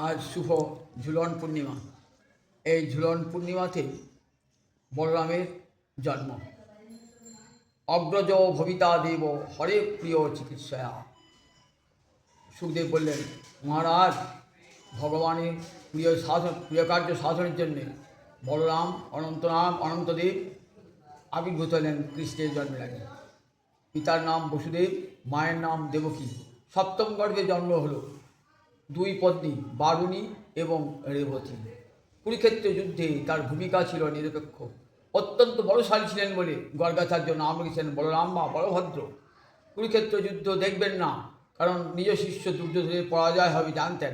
আজ শুভ ঝুলন পূর্ণিমা। এই ঝুলন পূর্ণিমাতে বলরামের জন্ম। অগ্রজ ভবিতা দেব হরে প্রিয় চিকিৎসায়া। সুখদেব বললেন, মহারাজ, ভগবানের প্রিয় কার্য সাধনের জন্যে বলরাম অনন্তদেব আবির্ভূত হলেন কৃষ্ণের জন্মের আগে। পিতার নাম বসুদেব, মায়ের নাম দেবকী। সপ্তম গর্ভে জন্ম হল দুই পত্নী বারুণী এবং রেবতী। কুরুক্ষেত্র যুদ্ধে তার ভূমিকা ছিল নিরপেক্ষ। অত্যন্ত বলশালী ছিলেন বলে গর্গাচার্য নাম রেখেছেন বলরাম বা বলভদ্র। কুরুক্ষেত্র যুদ্ধ দেখবেন না, কারণ নিজ শিষ্য দুর্যোধনের পরাজয় হবে জানতেন।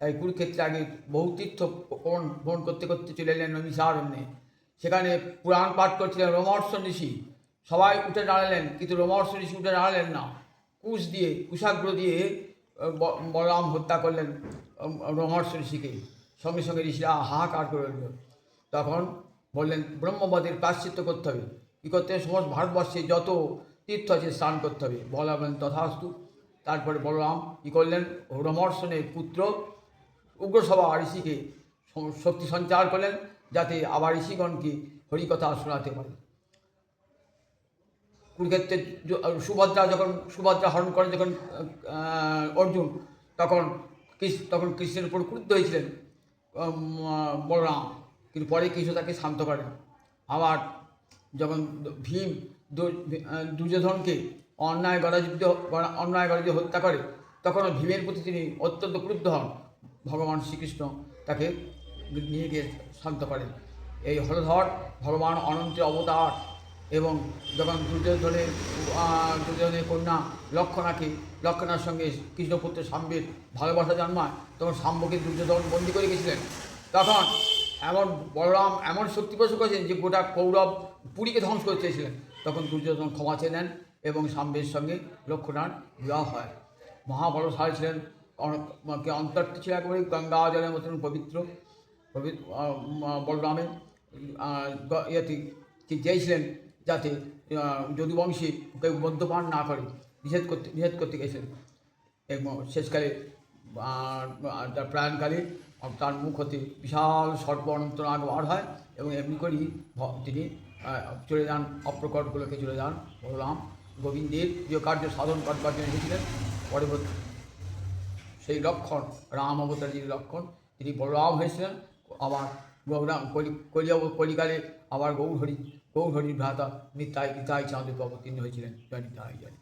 তাই কুরুক্ষেত্রে আগে বহু তীর্থ ভ্রমণ করতে করতে চলে এলেন নৈমিষারণ্যে। সেখানে পুরাণ পাঠ করছিলেন রোমহর্ষ ঋষি। সবাই উঠে দাঁড়ালেন, কিন্তু রোমহর্ষ ঋষি উঠে দাঁড়ালেন না। কুশাগ্র দিয়ে বলরাম হত্যা করলেন রোমহর্ষ ঋষিকে। সঙ্গে সঙ্গে ঋষিরা হাহাকার করে উঠল। তখন বললেন, ব্রহ্মবাদের প্রায়শ্চিত্ত করতে হবে। কী করতে হবে? সমস্ত ভারতবর্ষে যত তীর্থ আছে স্নান করতে হবে। বলা বলেন তথাস্তু। তারপরে বলরাম কী করলেন? রোমহর্ষণের পুত্র উগ্রসভা ঋষিকে শক্তি সঞ্চার করলেন, যাতে আবার ঋষিগণকে হরিকথা শোনাতে পারে। কুরুক্ষেত্রে সুভদ্রা হরণ করেন যখন অর্জুন, তখন কৃষ্ণের উপর ক্রুদ্ধ হয়েছিলেন বলরাম, কিন্তু পরে কৃষ্ণ তাকে শান্ত করেন। আবার যখন ভীম দুর্যোধনকে অন্যায় গরাজিত হত্যা করে, তখন ভীমের প্রতি তিনি অত্যন্ত ক্রুদ্ধ হন। ভগবান শ্রীকৃষ্ণ তাকে নিয়ে গিয়ে শান্ত করেন। এই হলধর ভগবান অনন্তের অবতার। এবং যখন দুর্যোধনের কন্যা লক্ষণার সঙ্গে কৃষ্ণপুত্র শাম্বের ভালোবাসা জন্মায়, তখন শাম্বকে দুর্যোধন বন্দী করে গেছিলেন। তখন বলরাম এমন শক্তি প্রয়োগ করেছেন যে গোটা কৌরব পুরীকে ধ্বংস করে চেয়েছিলেন। তখন দুর্যোধন ক্ষমা চেয়ে নেন এবং শাম্বের সঙ্গে লক্ষণার বিবাহ হয়। মহাবলশালী ছিলেন, অন্তরটি ছিল একেবারে গঙ্গা জলের মতন পবিত্র। বলরামের ইয়েতে চেয়েছিলেন যাতে যদুবংশী কেউ মদ্যপান না করে, নিষেধ করতে গেছিলেন। এবং শেষকালে তার প্রয়াণকালে তার মুখ হতে বিশাল সর্প অনন্তনাগ বার হয়, এবং এমনি করেই তিনি চলে যান, অপ্রকট গোলকে চলে যান। বলরাম গোবিন্দের প্রিয় কার্য সাধন করবার জন্য এসেছিলেন। পরবর্তী সেই লক্ষণ, রাম অবতারীর লক্ষণ, তিনি বলরাম হয়েছিলেন। আবার গৌরাম কলিকালে আবার গৌরহরির ভ্রাতা নিতাই চাঁদে অবতীর্ণ হয়েছিলেন। জয় নিতাই জয়।